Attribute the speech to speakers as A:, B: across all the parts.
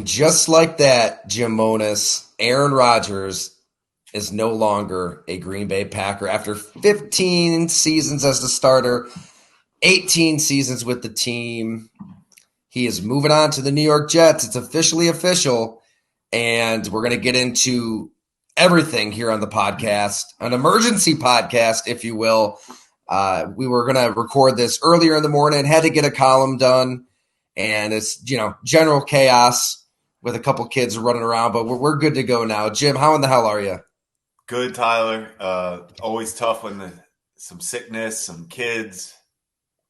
A: And just like that, Jim Monos, Aaron Rodgers is no longer a Green Bay Packer after 15 seasons as the starter, 18 seasons with the team. He is moving on to the New York Jets. It's officially official, and we're going to get into everything here on the podcast, an emergency podcast, if you will. We were going to record this earlier in the morning, had to get a column done, and it's, general chaos with a couple kids running around, but we're good to go now. Jim, how in the hell are you?
B: Good, Tyler. Always tough when some sickness, some kids.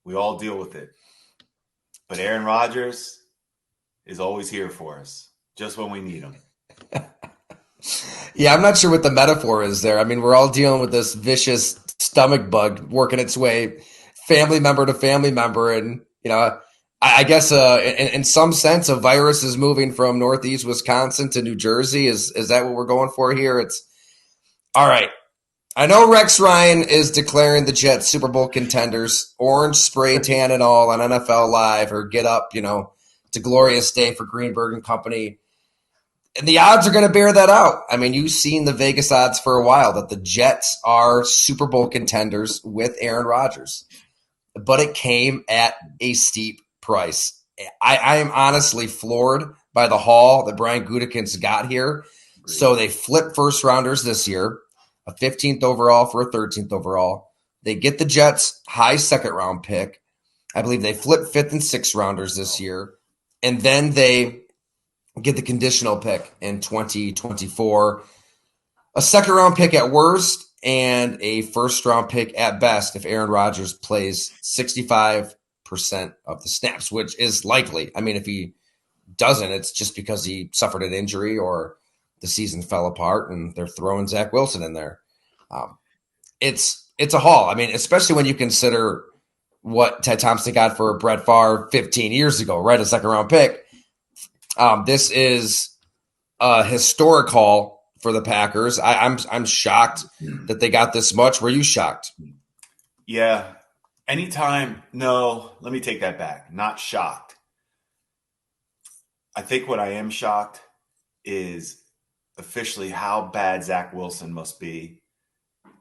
B: We all deal with it. But Aaron Rodgers is always here for us, just when we need him.
A: Yeah, I'm not sure what the metaphor is there. I mean, we're all dealing with this vicious stomach bug working its way family member to family member. And, I guess in some sense, a virus is moving from Northeast Wisconsin to New Jersey. Is that what we're going for here? It's all right. I know Rex Ryan is declaring the Jets Super Bowl contenders, orange spray tan and all on NFL Live, or Get Up, it's a glorious day for Greenberg and company. And the odds are going to bear that out. I mean, you've seen the Vegas odds for a while that the Jets are Super Bowl contenders with Aaron Rodgers. But it came at a steep price. I am honestly floored by the haul that Brian Gutekunst got here. So they flip first rounders this year, a 15th overall for a 13th overall. They get the Jets' high second round pick. I believe they flip 5th and 6th rounders this year. And then they get the conditional pick in 2024, a second round pick at worst, and a first round pick at best if Aaron Rodgers plays 65% of the snaps, which is likely. I mean, if he doesn't, it's just because he suffered an injury or the season fell apart and they're throwing Zach Wilson in there. It's a haul. I mean, especially when you consider what Ted Thompson got for Brett Favre 15 years ago, right? A second round pick. This is a historic haul for the Packers. I'm shocked that they got this much. Were you shocked?
B: Yeah. Anytime. No, let me take that back. Not shocked. I think what I am shocked is officially how bad Zach Wilson must be.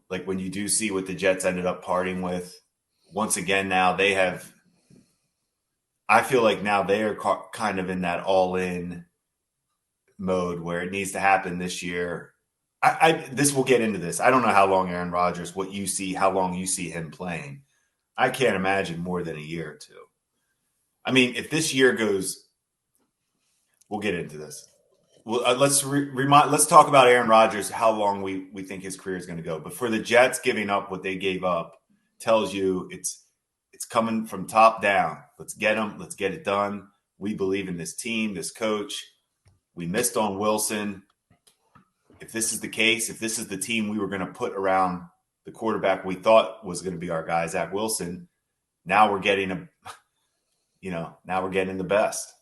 B: Like when you do see what the Jets ended up parting with. Once again, now they have – I feel like now they are kind of in that all-in mode where it needs to happen this year. This will get into this. I don't know how long Aaron Rodgers, how long you see him playing. I can't imagine more than a year or two. I mean, if this year goes – we'll get into this. Well, let's talk about Aaron Rodgers, how long we think his career is going to go. But for the Jets giving up what they gave up tells you it's coming from top down. Let's get him. Let's get it done. We believe in this team, this coach. We missed on Wilson. If this is the case, if this is the team we were going to put around the quarterback we thought was going to be our guy, Zach Wilson, now we're getting the best.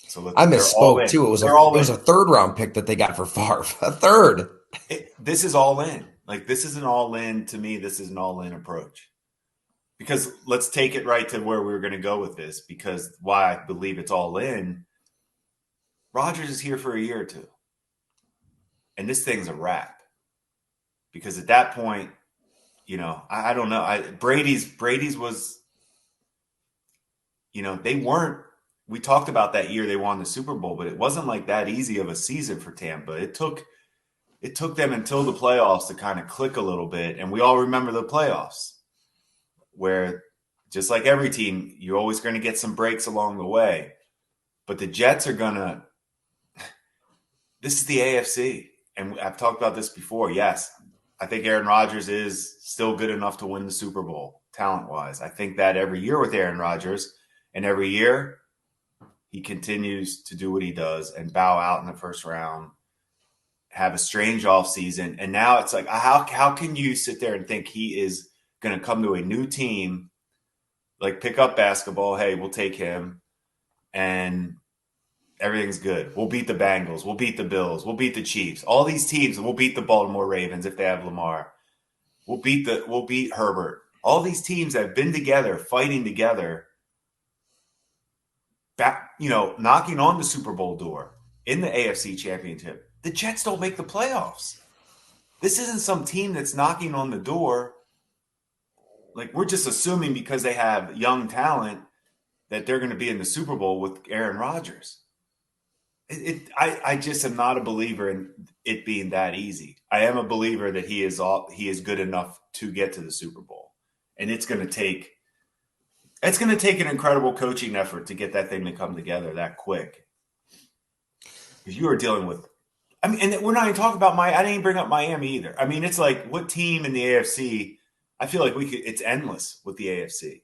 B: So
A: I misspoke too. It was a third round pick that they got for Favre. A third.
B: This is all in. Like, this is an all in. To me, this is an all in approach. Because let's take it right to where we were going to go with this. Because why I believe it's all in. Rodgers is here for a year or two. And this thing's a wrap. Because at that point, I don't know. Brady's was, they weren't. We talked about that year they won the Super Bowl, but it wasn't like that easy of a season for Tampa. It took them until the playoffs to kind of click a little bit. And we all remember the playoffs where, just like every team, you're always going to get some breaks along the way. But the Jets are going to – this is the AFC. And I've talked about this before. Yes, I think Aaron Rodgers is still good enough to win the Super Bowl, talent-wise. I think that every year with Aaron Rodgers, and every year he continues to do what he does and bow out in the first round, have a strange offseason. And now it's like, how can you sit there and think he is going to come to a new team, like pick up basketball, hey, we'll take him, and everything's good. We'll beat the Bengals. We'll beat the Bills. We'll beat the Chiefs. All these teams, we'll beat the Baltimore Ravens if they have Lamar. We'll beat Herbert. All these teams that have been together, fighting together. back, knocking on the Super Bowl door in the AFC Championship. The Jets don't make the playoffs. This isn't some team that's knocking on the door. Like, we're just assuming because they have young talent that they're going to be in the Super Bowl with Aaron Rodgers. I just am not a believer in it being that easy. I am a believer that he is good enough to get to the Super Bowl, and it's going to take an incredible coaching effort to get that thing to come together that quick. Because you are dealing with, I mean, and we're not even talking about I didn't even bring up Miami either. I mean, it's like, what team in the AFC? I feel like it's endless with the AFC.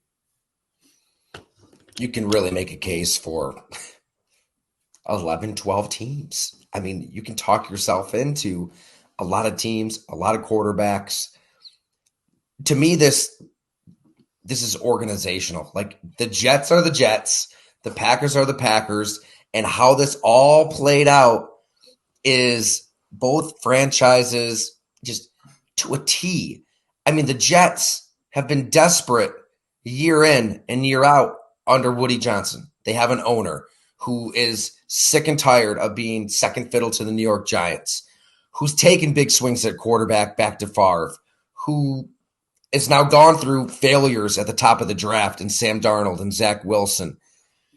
A: You can really make a case for 11, 12 teams. I mean, you can talk yourself into a lot of teams, a lot of quarterbacks. To me, this is organizational. Like, the Jets are the Jets, the Packers are the Packers, and how this all played out is both franchises just to a T. I mean, the Jets have been desperate year in and year out under Woody Johnson. They have an owner who is sick and tired of being second fiddle to the New York Giants, who's taken big swings at quarterback back to Favre, who is now gone through failures at the top of the draft in Sam Darnold and Zach Wilson.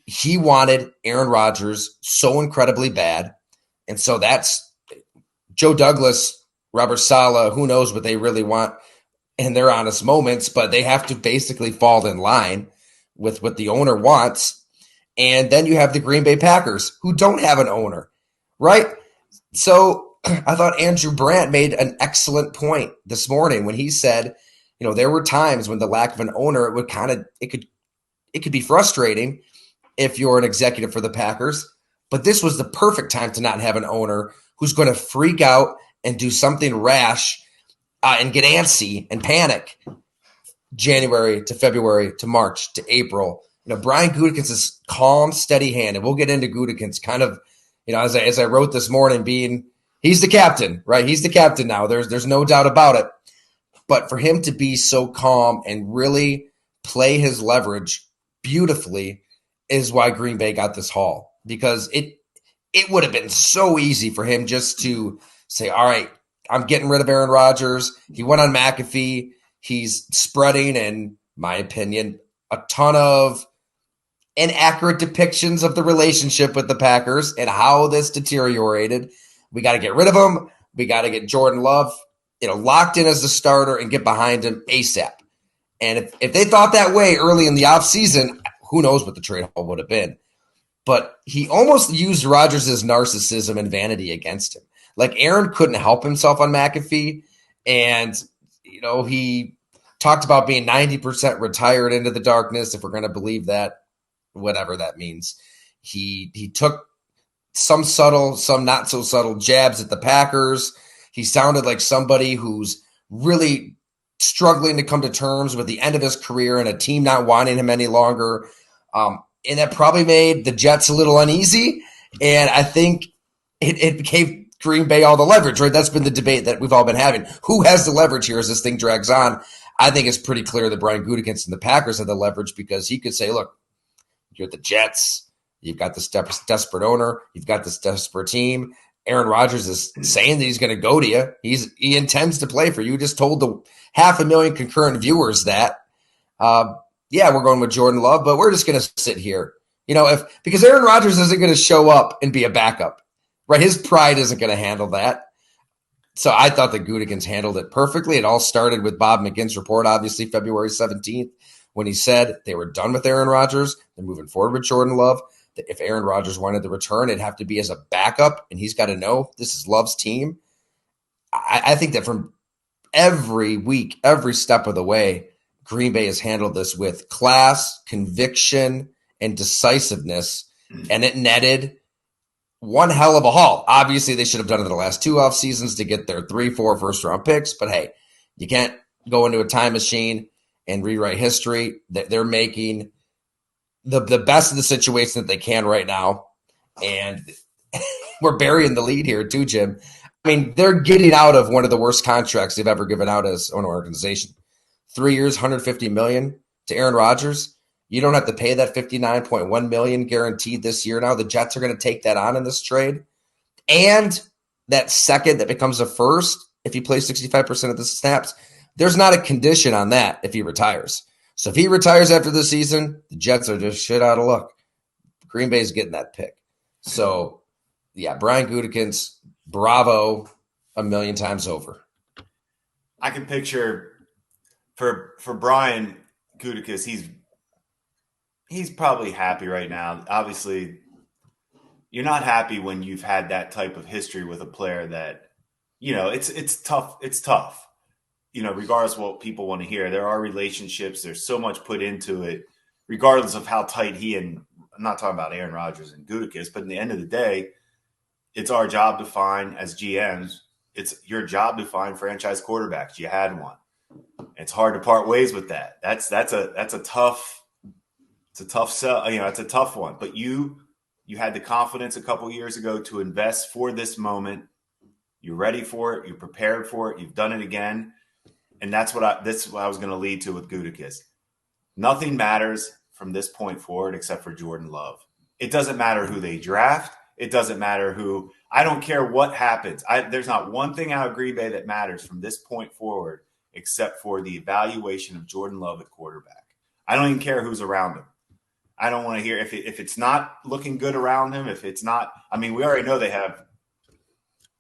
A: He wanted Aaron Rodgers so incredibly bad. And so that's Joe Douglas, Robert Saleh, who knows what they really want in their honest moments, but they have to basically fall in line with what the owner wants. And then you have the Green Bay Packers, who don't have an owner, right? So I thought Andrew Brandt made an excellent point this morning when he said, there were times when the lack of an owner, it could be frustrating if you're an executive for the Packers, but this was the perfect time to not have an owner who's going to freak out and do something rash and get antsy and panic January to February to March to April. Brian Gutekunst is calm, steady hand, and we'll get into Gutekunst kind of, as I wrote this morning, he's the captain, right? He's the captain now. There's no doubt about it. But for him to be so calm and really play his leverage beautifully is why Green Bay got this haul, because it would have been so easy for him just to say, all right, I'm getting rid of Aaron Rodgers. He went on McAfee. He's spreading, in my opinion, a ton of inaccurate depictions of the relationship with the Packers and how this deteriorated. We got to get rid of him. We got to get Jordan Love, locked in as the starter and get behind him ASAP. And if they thought that way early in the offseason, who knows what the trade haul would have been. But he almost used Rodgers' narcissism and vanity against him. Like, Aaron couldn't help himself on McAfee. And, he talked about being 90% retired into the darkness, if we're going to believe that, whatever that means. He took some subtle, some not so subtle jabs at the Packers. He sounded like somebody who's really struggling to come to terms with the end of his career and a team not wanting him any longer. And that probably made the Jets a little uneasy. And I think it gave Green Bay all the leverage, right? That's been the debate that we've all been having. Who has the leverage here as this thing drags on? I think it's pretty clear that Brian Gutekunst and the Packers have the leverage, because he could say, look, you're the Jets. You've got this desperate owner. You've got this desperate team. Aaron Rodgers is saying that he's going to go to you. He intends to play for you. Just told the 500,000 concurrent viewers that, we're going with Jordan Love, but we're just going to sit here. Because Aaron Rodgers isn't going to show up and be a backup, right? His pride isn't going to handle that. So I thought that Gutekunst handled it perfectly. It all started with Bob McGinn's report, obviously, February 17th, when he said they were done with Aaron Rodgers. They're moving forward with Jordan Love. That if Aaron Rodgers wanted to return, it'd have to be as a backup, and he's got to know this is Love's team. I think that from every week, every step of the way, Green Bay has handled this with class, conviction, and decisiveness, and it netted one hell of a haul. Obviously, they should have done it in the last 2 off seasons to get their 3-4 first-round picks, but hey, you can't go into a time machine and rewrite history. They're making the best of the situation that they can right now, and we're burying the lead here too, Jim. I mean, they're getting out of one of the worst contracts they've ever given out as an organization. 3 years, $150 million to Aaron Rodgers. You don't have to pay that $59.1 million guaranteed this year now. The Jets are going to take that on in this trade. And that second that becomes a first, if he plays 65% of the snaps, there's not a condition on that if he retires. So if he retires after the season, the Jets are just shit out of luck. Green Bay's getting that pick. So, yeah, Brian Gutekunst, bravo a million times over.
B: I can picture for Brian Gutekunst, he's probably happy right now. Obviously, you're not happy when you've had that type of history with a player that, it's tough. It's tough. Regardless of what people want to hear, there are relationships. There's so much put into it, regardless of how tight I'm not talking about Aaron Rodgers and Gutekunst, but in the end of the day, it's our job to find, as GMs, it's your job to find franchise quarterbacks. You had one. It's hard to part ways with that. That's a tough sell. It's a tough one. But you had the confidence a couple years ago to invest for this moment. You're ready for it. You're prepared for it. You've done it again. And that's what I was going to lead to with Gutekunst. Nothing matters from this point forward except for Jordan Love. It doesn't matter who they draft. It doesn't matter who. I don't care what happens. There's not one thing out of Green Bay that matters from this point forward except for the evaluation of Jordan Love at quarterback. I don't even care who's around him. I don't want to hear if it's not looking good around him. If it's not, we already know they have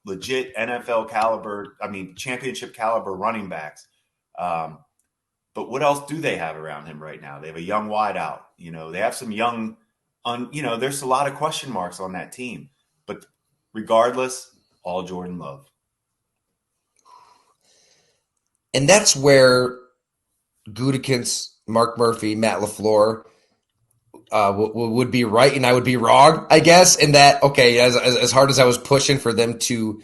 B: legit NFL caliber, championship caliber running backs. But what else do they have around him right now? They have a young wideout. They have some young, there's a lot of question marks on that team. But regardless, all Jordan Love.
A: And that's where Gutekunst, Mark Murphy, Matt LaFleur would be right, and I would be wrong, I guess, in that, okay, as hard as I was pushing for them to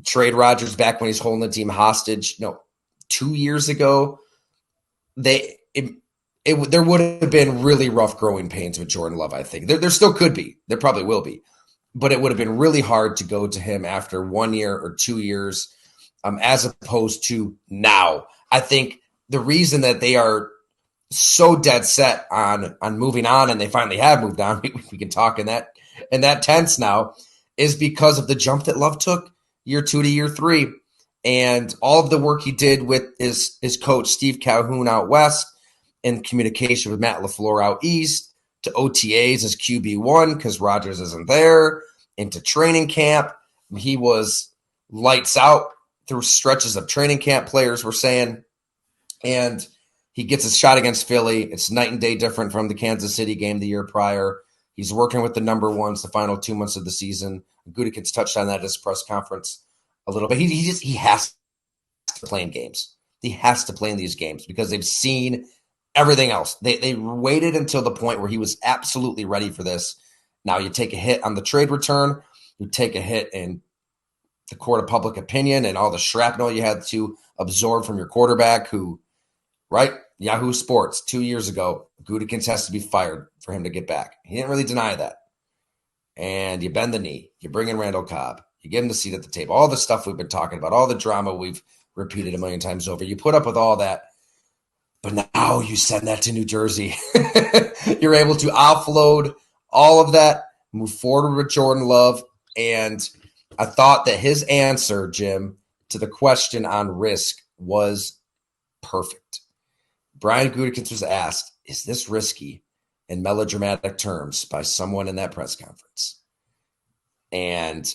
A: trade Rodgers back when he's holding the team hostage, 2 years ago, there would have been really rough growing pains with Jordan Love, I think. There still could be. There probably will be. But it would have been really hard to go to him after 1 year or 2 years, as opposed to now. I think the reason that they are so dead set on moving on, and they finally have moved on, we can talk in that tense now, is because of the jump that Love took year 2 to year 3. And all of the work he did with his coach, Steve Calhoun, out west, in communication with Matt LaFleur out east, to OTAs as QB1 because Rodgers isn't there, into training camp. He was lights out through stretches of training camp, players were saying. And he gets his shot against Philly. It's night and day different from the Kansas City game the year prior. He's working with the number ones the final 2 months of the season. Gutekunst touched on that at his press conference a little bit. He has to play in games. He has to play in these games because they've seen everything else. They waited until the point where he was absolutely ready for this. Now you take a hit on the trade return. You take a hit in the court of public opinion and all the shrapnel you had to absorb from your quarterback who, right? Yahoo Sports 2 years ago, Gutekunst has to be fired for him to get back. He didn't really deny that. And you bend the knee. You bring in Randall Cobb. You give him the seat at the table. All the stuff we've been talking about, all the drama we've repeated a million times over. You put up with all that. But now you send that to New Jersey. You're able to offload all of that, move forward with Jordan Love. And I thought that his answer, Jim, to the question on risk was perfect. Brian Gutekunst was asked, is this risky, in melodramatic terms, by someone in that press conference? And,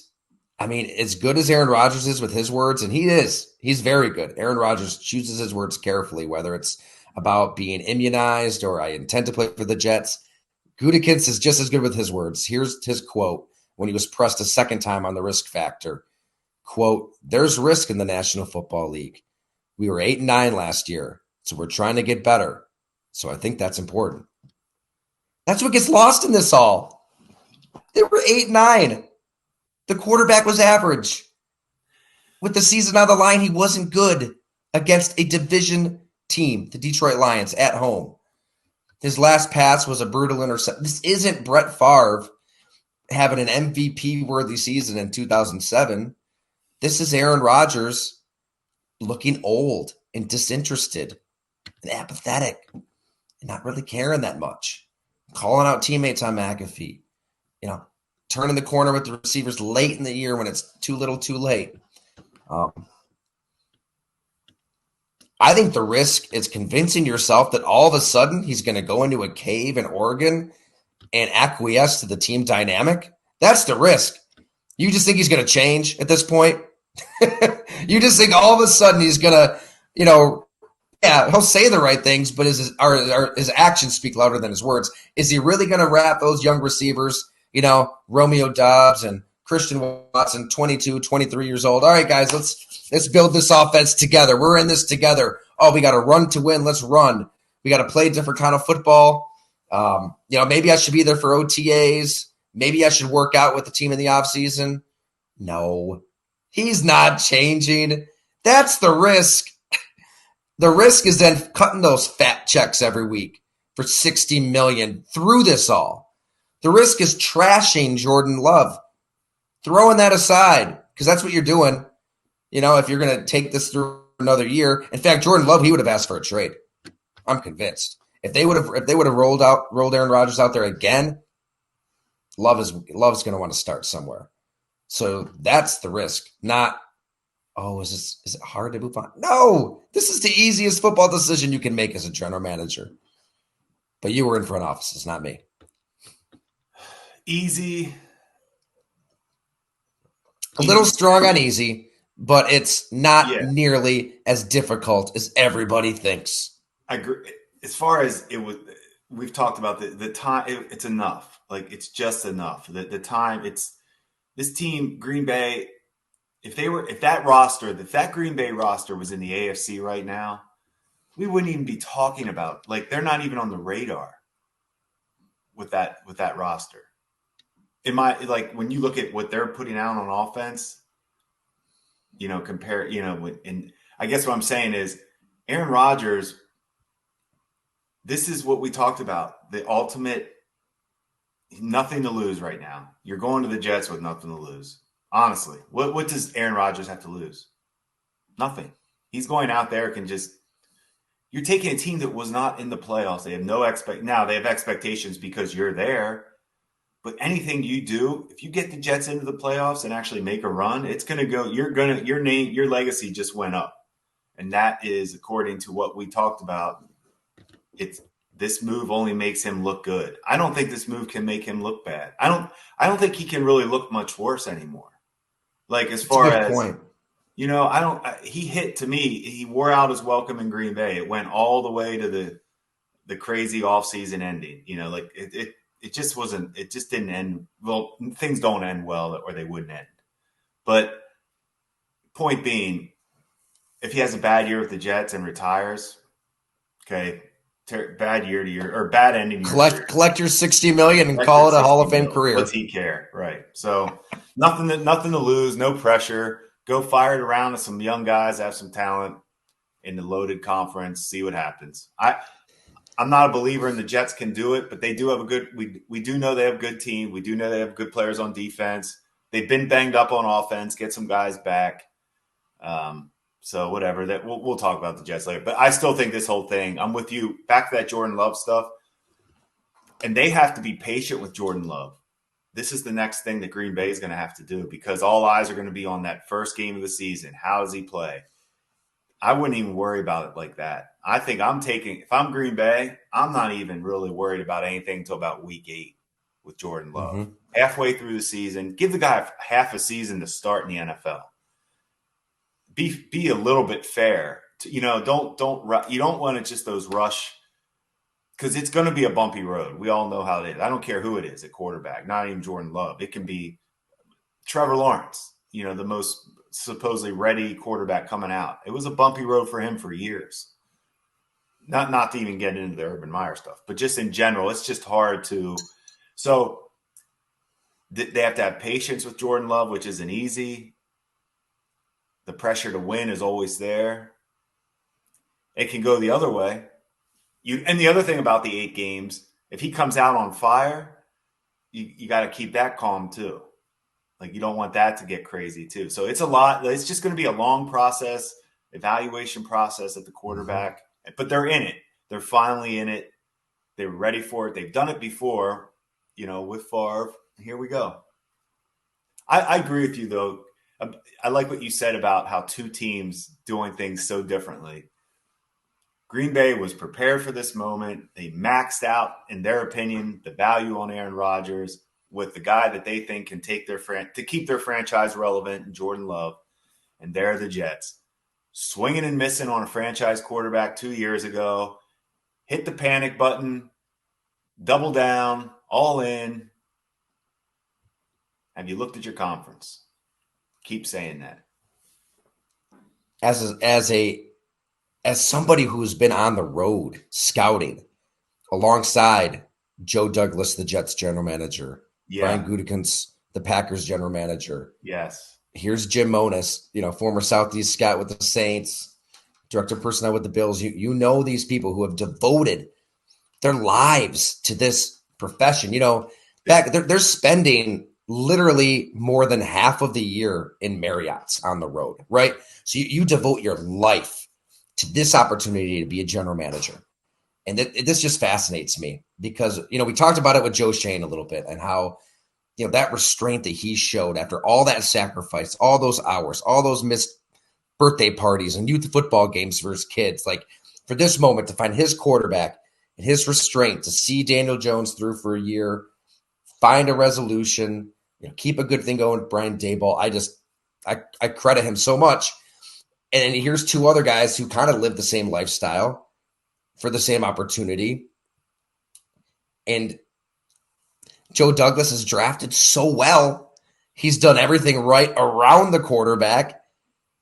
A: as good as Aaron Rodgers is with his words, and he's very good. Aaron Rodgers chooses his words carefully, whether it's about being immunized or I intend to play for the Jets. Gutekunst is just as good with his words. Here's his quote when he was pressed a second time on the risk factor. Quote, "There's risk in the National Football League. We were 8-9 last year, so we're trying to get better. So I think that's important." That's what gets lost in this all. They were 8-9. The quarterback was average. With the season on the line, he wasn't good against a division team, the Detroit Lions, at home. His last pass was a brutal interception. This isn't Brett Favre having an MVP-worthy season in 2007. This is Aaron Rodgers looking old and disinterested and apathetic. and not really caring that much, calling out teammates on McAfee, turning the corner with the receivers late in the year when it's too little too late. I think the risk is convincing yourself that all of a sudden he's going to go into a cave in Oregon and acquiesce to the team dynamic. That's the risk. You just think he's going to change at this point? You just think all of a sudden he's going to, he'll say the right things, but his actions speak louder than his words. Is he really going to wrap those young receivers, Romeo Doubs and Christian Watson, 22, 23 years old? All right, guys, let's build this offense together. We're in this together. Oh, we got to run to win. Let's run. We got to play a different kind of football. Maybe I should be there for OTAs. Maybe I should work out with the team in the offseason. No, he's not changing. That's the risk. The risk is then cutting those fat checks every week for $60 million through this all. The risk is trashing Jordan Love, throwing that aside, because that's what you're doing. If you're going to take this through another year. In fact, Jordan Love, he would have asked for a trade. I'm convinced. If they would have rolled Aaron Rodgers out there again, Love's going to want to start somewhere. So that's the risk. Not, is it hard to move on? No, this is the easiest football decision you can make as a general manager. But you were in front offices, not me.
B: Easy.
A: A little strong on easy, but it's not nearly as difficult as everybody thinks.
B: I agree. As far as it was, we've talked about the time. It's enough. Like, it's just enough. The time. It's this team, Green Bay. If that Green Bay roster was in the AFC right now, we wouldn't even be talking about. Like, they're not even on the radar with that roster. When you look at what they're putting out on offense, and I guess what I'm saying is Aaron Rodgers. This is what we talked about. The ultimate, nothing to lose right now. You're going to the Jets with nothing to lose. Honestly, what does Aaron Rodgers have to lose? Nothing. He's going out there you're taking a team that was not in the playoffs. They have now they have expectations because you're there. But anything you do, if you get the Jets into the playoffs and actually make a run, it's going to go. Your legacy just went up. And that is, according to what we talked about, this move only makes him look good. I don't think this move can make him look bad. I don't think he can really look much worse anymore. Like, as far as point. He wore out his welcome in Green Bay. It went all the way to the crazy offseason ending. It just wasn't. It just didn't end well. Things don't end well, or they wouldn't end. But point being, if he has a bad year with the Jets and retires, okay. Bad year to year or bad ending.
A: Collect your $60 million and call it a Hall of Fame career.
B: What's he care? Right. So nothing to lose, no pressure. Go fire it around with some young guys, have some talent in the loaded conference, see what happens. I'm not a believer in the Jets can do it, but they do have we do know they have a good team. We do know they have good players on defense. They've been banged up on offense, get some guys back. So whatever, that we'll talk about the Jets later. But I still think this whole thing, I'm with you. Back to that Jordan Love stuff. And they have to be patient with Jordan Love. This is the next thing that Green Bay is going to have to do, because all eyes are going to be on that first game of the season. How does he play? I wouldn't even worry about it like that. I think if I'm Green Bay, I'm not even really worried about anything until about week 8 with Jordan Love. Mm-hmm. Halfway through the season, give the guy half a season to start in the NFL. Be a little bit fair. You don't want to just those rush, because it's going to be a bumpy road. We all know how it is. I don't care who it is at quarterback, not even Jordan Love. It can be Trevor Lawrence, the most supposedly ready quarterback coming out. It was a bumpy road for him for years. Not to even get into the Urban Meyer stuff, but just in general, it's just hard to. So they have to have patience with Jordan Love, which isn't easy. The pressure to win is always there. It can go the other way. And the other thing about the 8 games, if he comes out on fire, you got to keep that calm too. Like, you don't want that to get crazy too. So it's a lot. It's just going to be a long process, evaluation process at the quarterback. But they're in it. They're finally in it. They were ready for it. They've done it before, with Favre. Here we go. I agree with you, though. I like what you said about how two teams doing things so differently. Green Bay was prepared for this moment. They maxed out, in their opinion, the value on Aaron Rodgers with the guy that they think can take to keep their franchise relevant, in Jordan Love. And there are the Jets, swinging and missing on a franchise quarterback 2 years ago. Hit the panic button, double down, all in. Have you looked at your conference? Keep saying that.
A: As somebody who's been on the road scouting alongside Joe Douglas, the Jets general manager, Brian
B: Yeah.
A: Gutekunst, the Packers general manager.
B: Yes.
A: Here's Jim Monos, former Southeast scout with the Saints, director of personnel with the Bills. You know these people who have devoted their lives to this profession. They're spending literally more than half of the year in Marriott's on the road, right? So you devote your life to this opportunity to be a general manager. And this just fascinates me because, we talked about it with Joe Shane a little bit and how, that restraint that he showed after all that sacrifice, all those hours, all those missed birthday parties and youth football games for his kids, like for this moment to find his quarterback and his restraint to see Daniel Jones through for a year, find a resolution, keep a good thing going with Brian Daboll. I credit him so much. And here's two other guys who kind of live the same lifestyle for the same opportunity. And Joe Douglas is drafted so well. He's done everything right around the quarterback,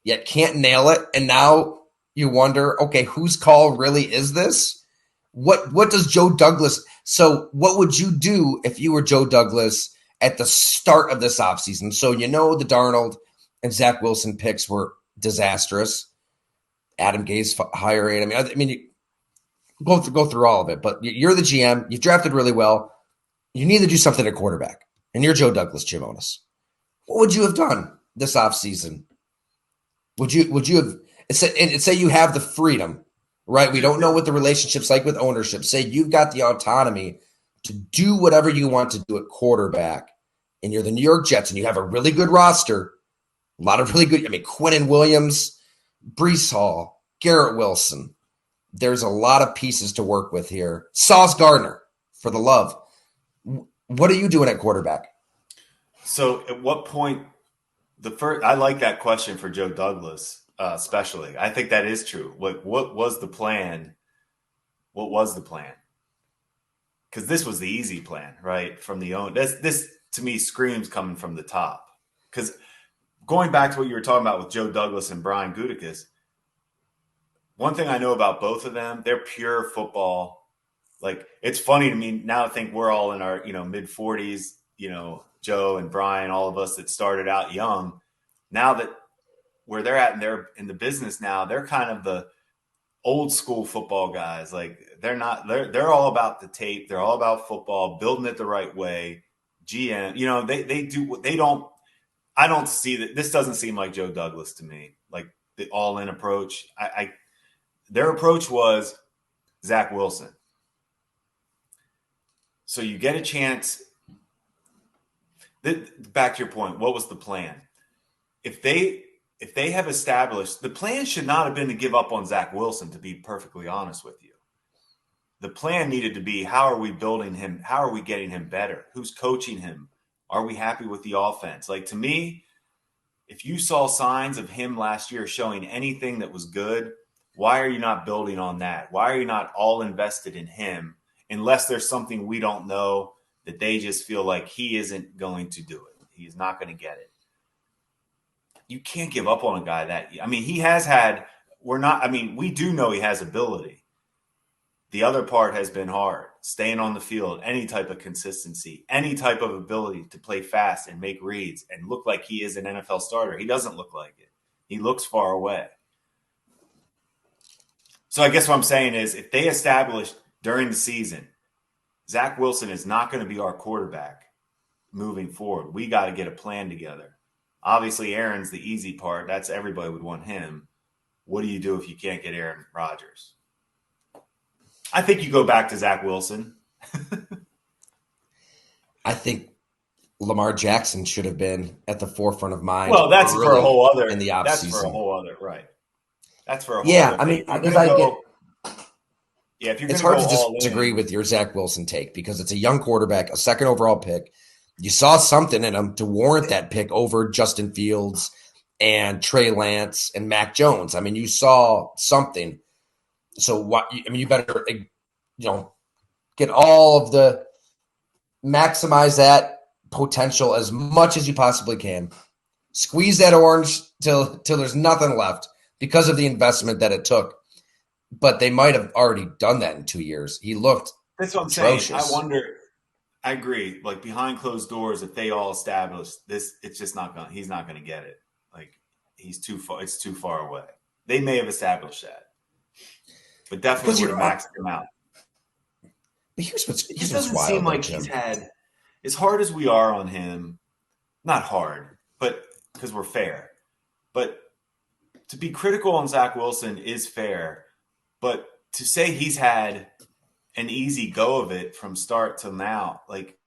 A: yet can't nail it. And now you wonder, okay, whose call really is this? What does Joe Douglas – so what would you do if you were Joe Douglas at the start of this offseason? So the Darnold and Zach Wilson picks were disastrous. Adam Gase hiring. I mean, you go through all of it, but you're the GM. You've drafted really well. You need to do something at quarterback, and you're Joe Douglas, Jim Onis. What would you have done this offseason? Would you have say you have the freedom, right? We don't know what the relationship's like with ownership. Say you've got the autonomy to do whatever you want to do at quarterback, and you're the New York Jets, and you have a really good roster, a lot of really good. Quinnen Williams, Breece Hall, Garrett Wilson. There's a lot of pieces to work with here. Sauce Gardner, for the love. What are you doing at quarterback?
B: So at what point I like that question for Joe Douglas, especially. I think that is true. What was the plan? What was the plan? Because this was the easy plan, right? From the own. This to me screams coming from the top. Because going back to what you were talking about with Joe Douglas and Brian Gutekunst, one thing I know about both of them, they're pure football. Like, it's funny to me now to think we're all in our, mid 40s, Joe and Brian, all of us that started out young. Now that where they're at and they're in the business now, they're kind of the old school football guys. Like, they're all about the tape. They're all about football, building it the right way. GM, they do, they don't, I don't see that. This doesn't seem like Joe Douglas to me, like the all in approach. Their approach was Zach Wilson. So you get a chance. Back to your point, what was the plan? If they have established, the plan should not have been to give up on Zach Wilson, to be perfectly honest with you. The plan needed to be, how are we building him? How are we getting him better? Who's coaching him? Are we happy with the offense? Like, to me, if you saw signs of him last year showing anything that was good, why are you not building on that? Why are you not all invested in him? Unless there's something we don't know that they just feel like he isn't going to do it. He's not going to get it. You can't give up on a guy that – he has had – we do know he has ability. The other part has been hard. Staying on the field, any type of consistency, any type of ability to play fast and make reads and look like he is an NFL starter. He doesn't look like it. He looks far away. So I guess what I'm saying is, if they establish – during the season, Zach Wilson is not going to be our quarterback moving forward. We got to get a plan together. Obviously, Aaron's the easy part. That's everybody would want him. What do you do if you can't get Aaron Rodgers? I think you go back to Zach Wilson.
A: I think Lamar Jackson should have been at the forefront of mind
B: Well, that's for a
A: early
B: whole
A: in
B: other.
A: the
B: That's for a
A: offseason.
B: whole other. Right. That's for a whole
A: Yeah,
B: other
A: I
B: thing.
A: mean,
B: If you're
A: because
B: gonna
A: I get
B: go, yeah, if you're
A: it's
B: gonna
A: hard
B: go
A: to
B: all
A: disagree
B: in,
A: with your Zach Wilson take because it's a young quarterback, a second overall pick. You saw something in him to warrant that pick over Justin Fields and Trey Lance and Mac Jones. I mean, you saw something. So what? I mean, you better get all of the maximize that potential as much as you possibly can. Squeeze that orange till there's nothing left because of the investment that it took. But they might have already done that in 2 years. He looked
B: that's what I'm saying. I
A: atrocious.
B: wonder. I agree. Like behind closed doors, if they all establish this, it's just not going. He's not going to get it. Like he's too far. It's too far away. They may have established that, but definitely
A: Because
B: would have
A: you're
B: maxed him out.
A: But
B: It
A: here's
B: just
A: what's
B: doesn't seem
A: wild though,
B: like he's
A: Jim.
B: had as hard as we are on him. Not hard, but because we're fair. But to be critical on Zach Wilson is fair. But to say he's had an easy go of it from start till now, like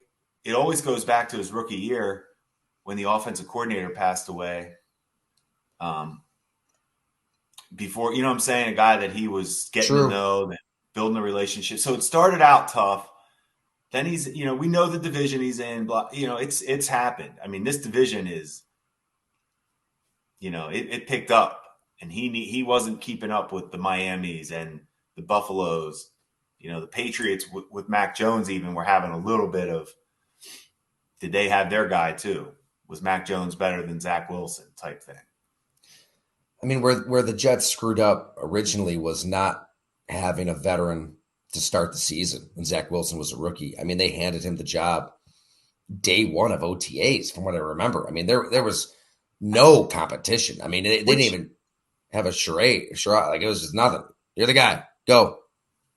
B: it always goes back to his rookie year when the offensive coordinator passed away. Before, you know what I'm saying? A guy that he was getting to
A: True.
B: know, building a relationship. So it started out tough. Then he's, we know the division he's in. It's happened. I mean, this division is, it picked up, and he wasn't keeping up with the Miamis and the Buffaloes. The Patriots with Mac Jones even were having a little bit of, did they have their guy too? Was Mac Jones better than Zach Wilson type thing?
A: I mean, where the Jets screwed up originally was not having a veteran to start the season when Zach Wilson was a rookie. I mean, they handed him the job day one of OTAs, from what I remember. I mean, there was no competition. I mean, they didn't even have a charade. Like it was just nothing. You're the guy. Go.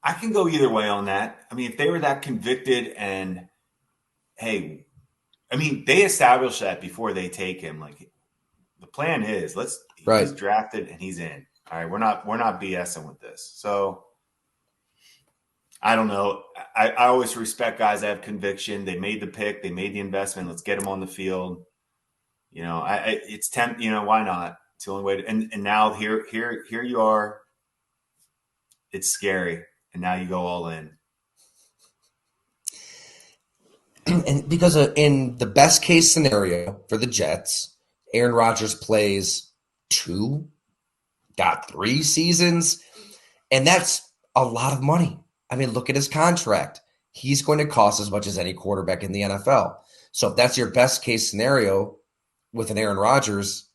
B: I can go either way on that. I mean, if they were that convicted and, hey, I mean, they established that before they take him. Like the plan is,
A: Right.
B: he's drafted and he's in. All right, we're not BSing with this. So I don't know. I always respect guys that have conviction. They made the pick, they made the investment. Let's get them on the field. It's temp. Why not? It's the only way. And now here you are. It's scary, and now you go all in.
A: And because in the best case scenario for the Jets, Aaron Rodgers plays got 3 seasons, and that's a lot of money. I mean, look at his contract. He's going to cost as much as any quarterback in the NFL. So if that's your best case scenario with an Aaron Rodgers,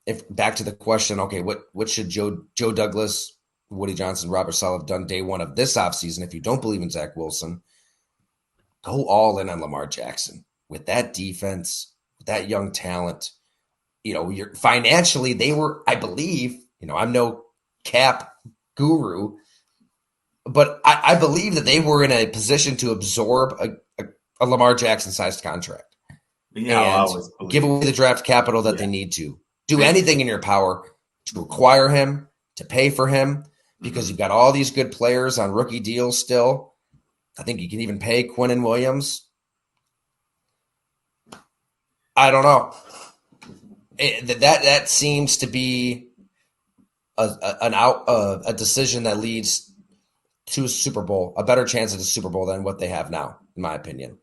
A: if back to the question, okay, what should Joe Douglas, Woody Johnson, Robert Saleh have done day one of this offseason if you don't believe in Zach Wilson? Go all in on Lamar Jackson with that defense, with that young talent. You're financially, they were, I believe, I'm no cap guru, but I believe that they were in a position to absorb a Lamar Jackson sized contract
B: I
A: and
B: always
A: give
B: believe.
A: away the draft capital that they need to do anything in your power to acquire him, to pay for him, because you've got all these good players on rookie deals still. I think you can even pay Quinnen Williams. I don't know. That seems to be a decision that leads to a Super Bowl, a better chance at a Super Bowl than what they have now, in my opinion.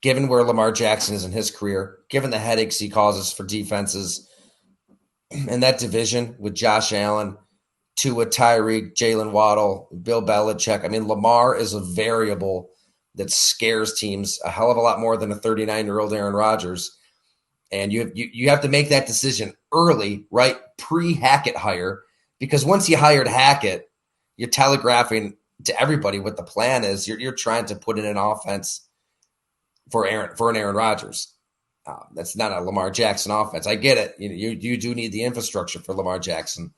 A: Given where Lamar Jackson is in his career, given the headaches he causes for defenses in that division with Josh Allen, Tua, Tyreek, Jalen Waddle, Bill Belichick. I mean, Lamar is a variable that scares teams a hell of a lot more than a 39-year-old Aaron Rodgers. And you have to make that decision early, right? Pre-Hackett hire, because once you hired Hackett, you're telegraphing to everybody what the plan is. You're trying to put in an offense for an Aaron Rodgers. That's not a Lamar Jackson offense. I get it. You do need the infrastructure for Lamar Jackson.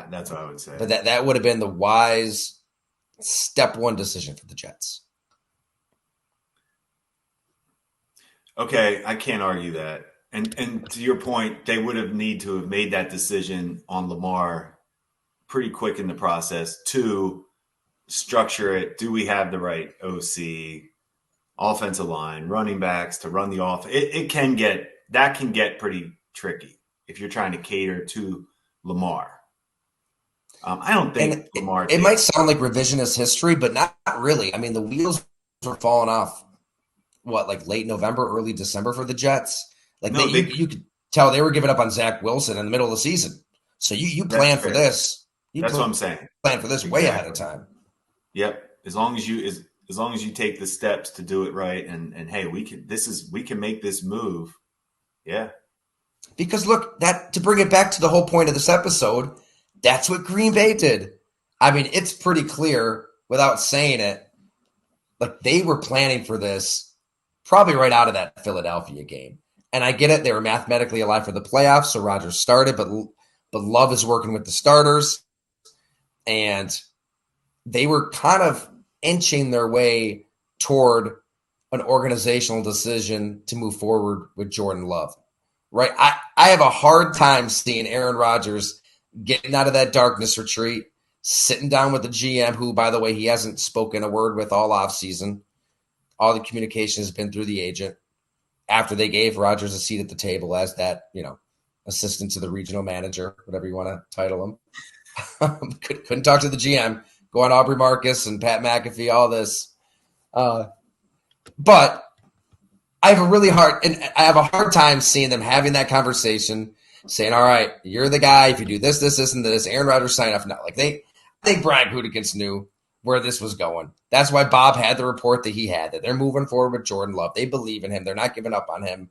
B: That's what I would say.
A: But that would have been the wise step one decision for the Jets.
B: Okay, I can't argue that. And to your point, they would have need to have made that decision on Lamar pretty quick in the process to structure it. Do we have the right OC, offensive line, running backs to run the off? It can get pretty tricky if you're trying to cater to Lamar. I don't think
A: And
B: Lamar
A: it might
B: takes.
A: sound like revisionist history, but not really. I mean, the wheels were falling off, like late November, early December for the Jets? Like
B: No,
A: you could tell they were giving up on Zach Wilson in the middle of the season. So you
B: that's
A: plan for
B: fair.
A: this. You
B: That's what I'm saying.
A: plan for this way ahead of
B: Exactly.
A: time.
B: Yep. As long as you take the steps to do it right, and hey, we can make this move. Yeah.
A: Because look, that to bring it back to the whole point of this episode, that's what Green Bay did. I mean, it's pretty clear without saying it. Like they were planning for this probably right out of that Philadelphia game. And I get it; they were mathematically alive for the playoffs, so Rodgers started, but Love is working with the starters, and they were kind of inching their way toward an organizational decision to move forward with Jordan Love. Right? I have a hard time seeing Aaron Rodgers getting out of that darkness retreat, sitting down with the GM, who, by the way, he hasn't spoken a word with all offseason. All the communication has been through the agent after they gave Rodgers a seat at the table as that, assistant to the regional manager, whatever you want to title him. Couldn't talk to the GM. Go on Aubrey Marcus and Pat McAfee, all this. But I have a hard time seeing them having that conversation, saying, all right, you're the guy. If you do this, this, this, and this, Aaron Rodgers sign off. Not like I think Brian Gutekunst knew where this was going. That's why Bob had the report that he had, that they're moving forward with Jordan Love. They believe in him. They're not giving up on him.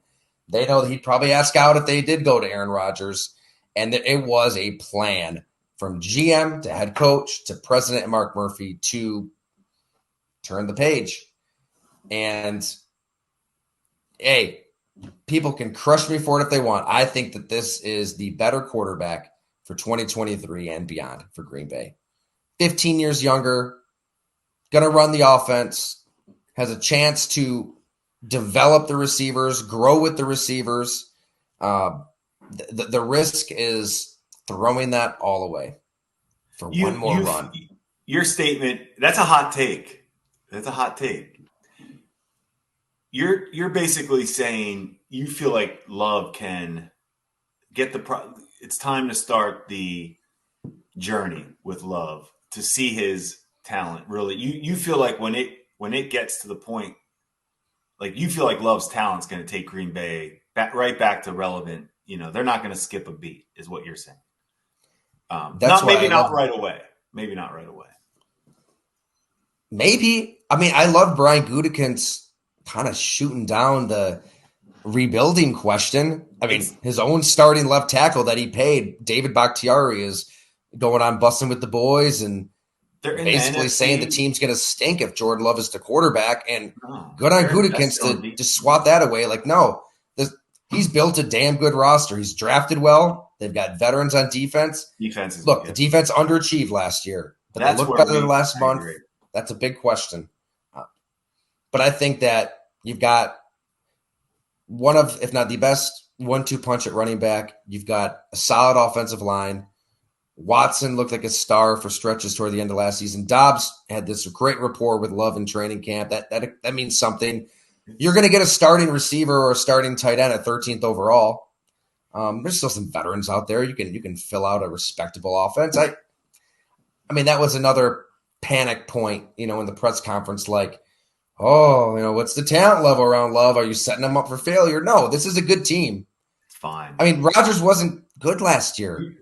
A: They know that he'd probably ask out if they did go to Aaron Rodgers, and that it was a plan from GM to head coach to president and Mark Murphy to turn the page. And hey, people can crush me for it if they want. I think that this is the better quarterback for 2023 and beyond for Green Bay. 15 years younger, going to run the offense, has a chance to develop the receivers, grow with the receivers. The risk is throwing that all away for one more run.
B: Your statement, that's a hot take. That's a hot take. You're basically saying you feel like Love can get it's time to start the journey with Love to see his talent. Really, you feel like when it gets to the point, like you feel like Love's talent's going to take Green Bay right back to relevant. They're not going to skip a beat, is what you're saying. Maybe not right away. Maybe not right away.
A: Maybe. I mean, I love Brian Gutekunst kind of shooting down the rebuilding question. I mean, his own starting left tackle that he paid, David Bakhtiari, is going on busting with the boys and they're basically saying the team's going to stink if Jordan Love is the quarterback. And good on Gutekunst to just swat that away. Like, no, he's built a damn good roster. He's drafted well. They've got veterans on defense. The defense underachieved last year, but they look better than last month. That's a big question. But I think that you've got one of, if not the best, 1-2 punch at running back. You've got a solid offensive line. Watson looked like a star for stretches toward the end of last season. Dobbs had this great rapport with Love in training camp. That means something. You're going to get a starting receiver or a starting tight end at 13th overall. There's still some veterans out there. You can fill out a respectable offense. I mean, that was another panic point, in the press conference, like, oh, what's the talent level around Love? Are you setting them up for failure? No, this is a good team.
B: It's fine.
A: I mean, Rodgers wasn't good last year.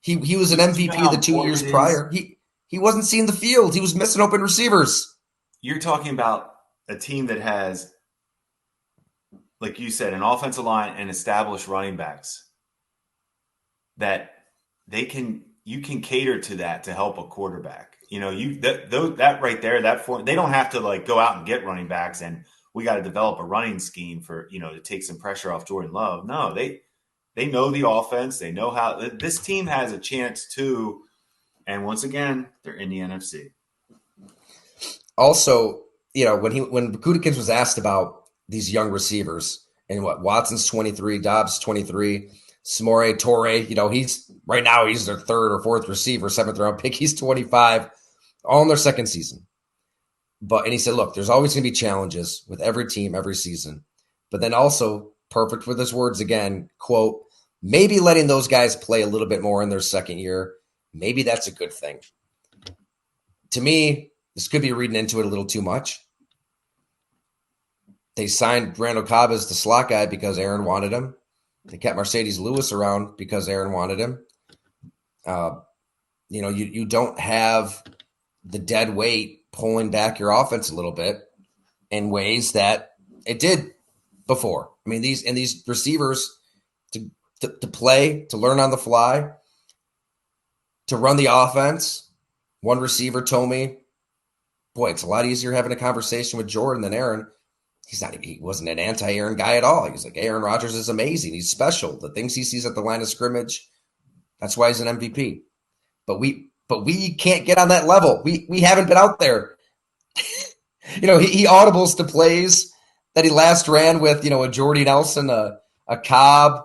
A: He was an MVP the 2 years prior. He wasn't seeing the field. He was missing open receivers.
B: You're talking about a team that has, like you said, an offensive line and established running backs that you can cater to that to help a quarterback. That right there, they don't have to like go out and get running backs and we got to develop a running scheme for, to take some pressure off Jordan Love. No, they know the offense. They know how this team has a chance too. And once again, they're in the NFC.
A: Also, when Gutekunst was asked about these young receivers and Watson's 23, Dobbs 23, Samori Torre, he's right now he's their third or fourth receiver, 7th round pick. He's 25. all in their second season. And he said, look, there's always going to be challenges with every team, every season. But then also, perfect with his words again, quote, maybe letting those guys play a little bit more in their second year, maybe that's a good thing. To me, this could be reading into it a little too much. They signed Randall Cobb as the slot guy because Aaron wanted him. They kept Mercedes Lewis around because Aaron wanted him. You don't have the dead weight pulling back your offense a little bit in ways that it did before. I mean, these receivers to play, to learn on the fly, to run the offense. One receiver told me, boy, it's a lot easier having a conversation with Jordan than Aaron. He wasn't an anti-Aaron guy at all. He was like, Aaron Rodgers is amazing. He's special. The things he sees at the line of scrimmage, that's why he's an MVP. But we can't get on that level. We haven't been out there. He audibles to plays that he last ran with, a Jordy Nelson, a Cobb,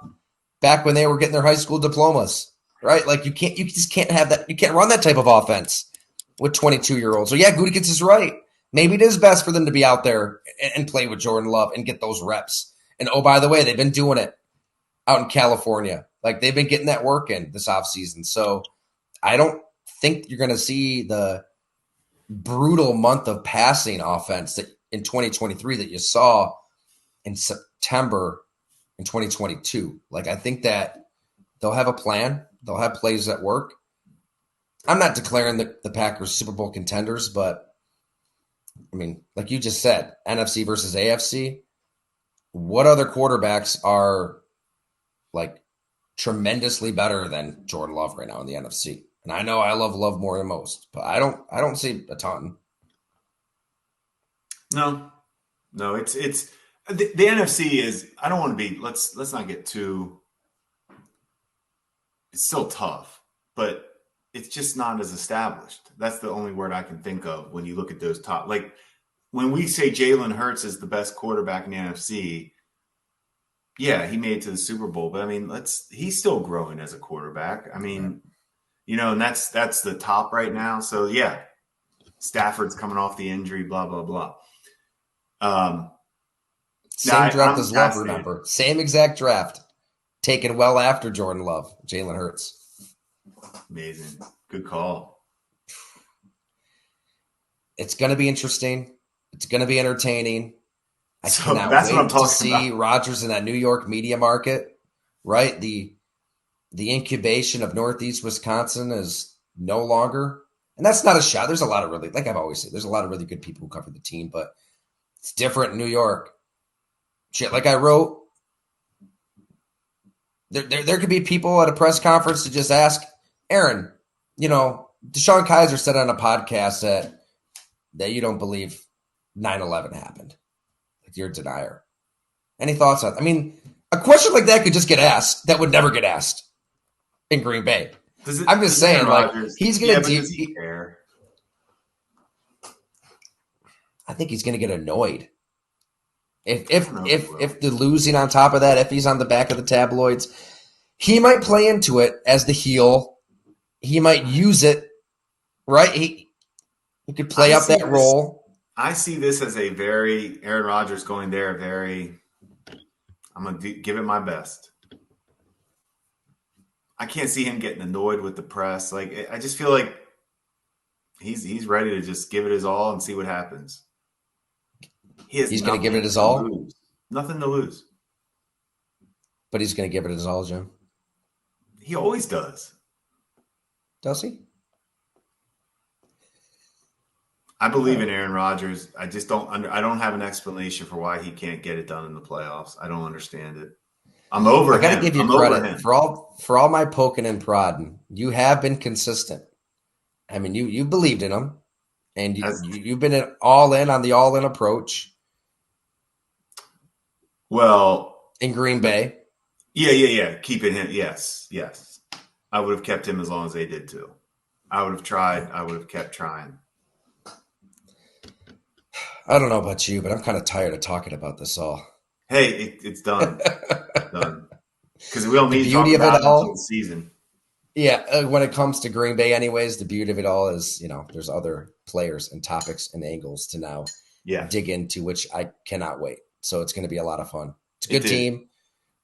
A: back when they were getting their high school diplomas, right? Like you just can't have that. You can't run that type of offense with 22-year-olds. So yeah, Gutekunst is right. Maybe it is best for them to be out there and play with Jordan Love and get those reps. And oh, by the way, they've been doing it out in California. Like they've been getting that work in this offseason. So I don't think you're going to see the brutal month of passing offense that in 2023 that you saw in September in 2022. Like I think that they'll have a plan. They'll have plays that work. I'm not declaring the Packers Super Bowl contenders, but I mean, like you just said, NFC versus AFC, what other quarterbacks are like tremendously better than Jordan Love right now in the NFC? And I know I love Love more than most, but I don't see a ton.
B: No, it's the NFC is, I don't want to be, let's not get too, it's still tough, but it's just not as established. That's the only word I can think of when you look at those top. Like when we say Jalen Hurts is the best quarterback in the NFC, yeah, he made it to the Super Bowl, but I mean, he's still growing as a quarterback. I mean, and that's the top right now. So yeah, Stafford's coming off the injury, blah, blah, blah.
A: Same draft as Love, remember? Same exact draft. Taken well after Jordan Love, Jalen Hurts.
B: Amazing. Good call.
A: It's going to be interesting. It's going to be entertaining. I
B: So
A: cannot
B: that's what I'm
A: wait to
B: talking
A: see
B: about.
A: Rodgers in that New York media market, right? The incubation of Northeast Wisconsin is no longer, and that's not a shot. There's a lot of really, like I've always said, there's a lot of really good people who cover the team, but it's different in New York. Shit, like I wrote, there could be people at a press conference to just ask, Aaron, DeShone Kizer said on a podcast that you don't believe 9/11 happened. Like you're a denier. Any thoughts on? I mean, a question like that could just get asked. That would never get asked in Green Bay. I'm just saying, like he's gonna.
B: Does he care?
A: I think he's gonna get annoyed. If the losing on top of that, if he's on the back of the tabloids, he might play into it as the heel. He might use it, right? He could play up that role.
B: I see this as a very Aaron Rodgers going there. I'm going to give it my best. I can't see him getting annoyed with the press. Like I just feel like he's ready to just give it his all and see what happens.
A: He's going to give it his all.
B: Nothing to lose.
A: But he's going to give it his all, Jim.
B: He always does.
A: Does he?
B: I believe in Aaron Rodgers. I just don't. I don't have an explanation for why he can't get it done in the playoffs. I don't understand it. I'm over him.
A: I got to give you credit for all my poking and prodding. You have been consistent. I mean, you believed in him, and you've been all in on the all in approach.
B: Well,
A: in Green Bay.
B: Yeah. Keeping him. Yes. I would have kept him as long as they did too. I would have tried. I would have kept trying.
A: I don't know about you, but I'm kind of tired of talking about this all.
B: Hey, it's done. Done. Because we don't need
A: the
B: to talk
A: beauty of
B: about
A: it all.
B: the season.
A: Yeah, when it comes to Green Bay, anyways, the beauty of it all is, there's other players and topics and angles to now
B: Yeah,
A: dig into, which I cannot wait. So it's going to be a lot of fun. It's a
B: it
A: good
B: did.
A: team.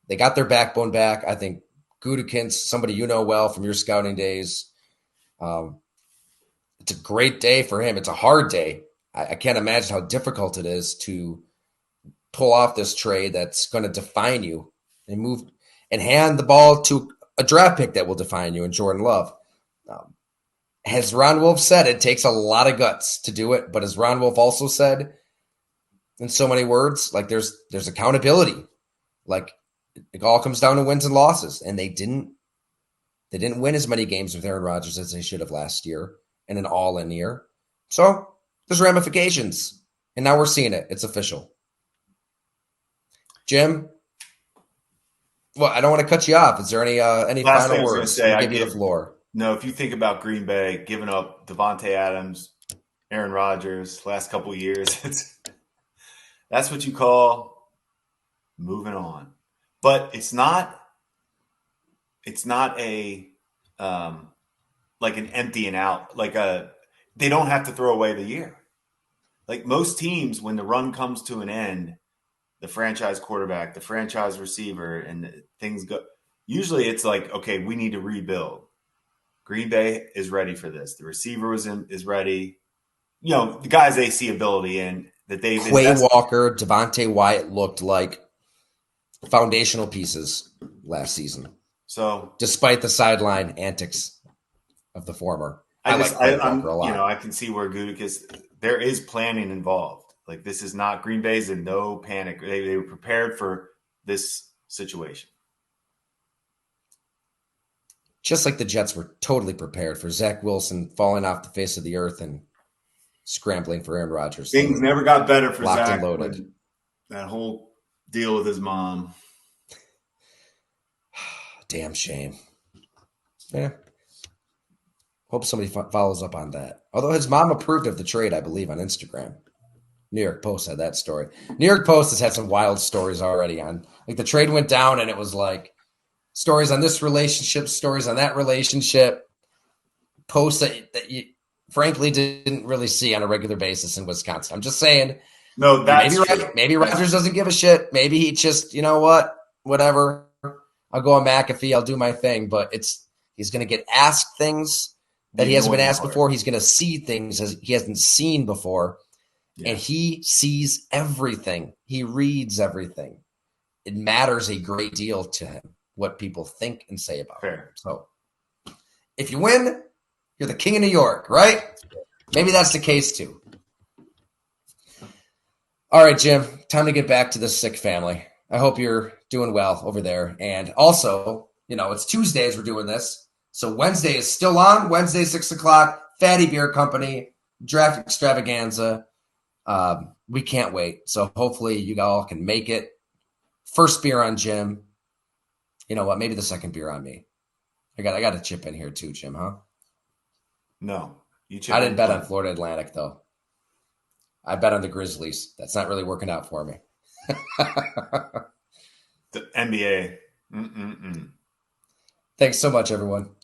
A: They got their backbone back. I think Gutekunst, somebody you know well from your scouting days. Um, it's a great day for him. It's a hard day. I can't imagine how difficult it is to pull off this trade that's going to define you and move and hand the ball to a draft pick that will define you in Jordan Love. Um, as Ron Wolf said, it takes a lot of guts to do it. But as Ron Wolf also said, in so many words, like there's accountability. Like it all comes down to wins and losses, and they didn't win as many games with Aaron Rodgers as they should have last year in an all-in year. So there's ramifications, and now we're seeing it. It's official. Jim, well, I don't want to cut you off. Is there any
B: Last thing
A: final
B: I was going to
A: words?
B: say,
A: I'll give you the floor.
B: No, if you think about Green Bay giving up Devontae Adams, Aaron Rodgers last couple of years, that's what you call moving on. But it's not a like an emptying out, they don't have to throw away the year. Like most teams, when the run comes to an end, the franchise quarterback, the franchise receiver, and things go. Usually, it's like, okay, we need to rebuild. Green Bay is ready for this. The receiver is ready. The guys they see ability in that they've
A: Quay
B: invested.
A: Walker, Devontae Wyatt looked like foundational pieces last season.
B: So,
A: despite the sideline antics of the former, I like Quay Walker a lot.
B: I can see where Gutekunst, there is planning involved. Like this is not Green Bay's in no panic. They were prepared for this situation.
A: Just like the Jets were totally prepared for Zach Wilson falling off the face of the earth and scrambling for Aaron Rodgers.
B: Things never got better for
A: locked
B: Zach.
A: And loaded.
B: That whole deal with his mom.
A: Damn shame. Yeah. Hope somebody follows up on that. Although his mom approved of the trade, I believe, on Instagram. New York Post had that story. New York Post has had some wild stories already on, like the trade went down and it was like stories on this relationship, stories on that relationship, posts that you frankly didn't really see on a regular basis in Wisconsin. I'm just saying.
B: No, that's true.
A: Maybe Rodgers doesn't give a shit. Maybe he just, whatever. I'll go on McAfee. I'll do my thing. But he's going to get asked things that he hasn't been asked before. He's going to see things as he hasn't seen before. Yeah. And he sees everything. He reads everything. It matters a great deal to him what people think and say about him. So if you win, you're the king of New York, right? Maybe that's the case too. All right, Jim, time to get back to this sick family. I hope you're doing well over there. And also, it's Tuesdays we're doing this. So Wednesday is still on. Wednesday, 6 o'clock, Fatty Beer Company, Draft Extravaganza. We can't wait. So hopefully you all can make it. First beer on Jim. You know what? Maybe the second beer on me. I got to chip in here too, Jim, huh?
B: No.
A: I didn't bet on Florida Atlantic, though. I bet on the Grizzlies. That's not really working out for me.
B: The NBA.
A: Thanks so much, everyone.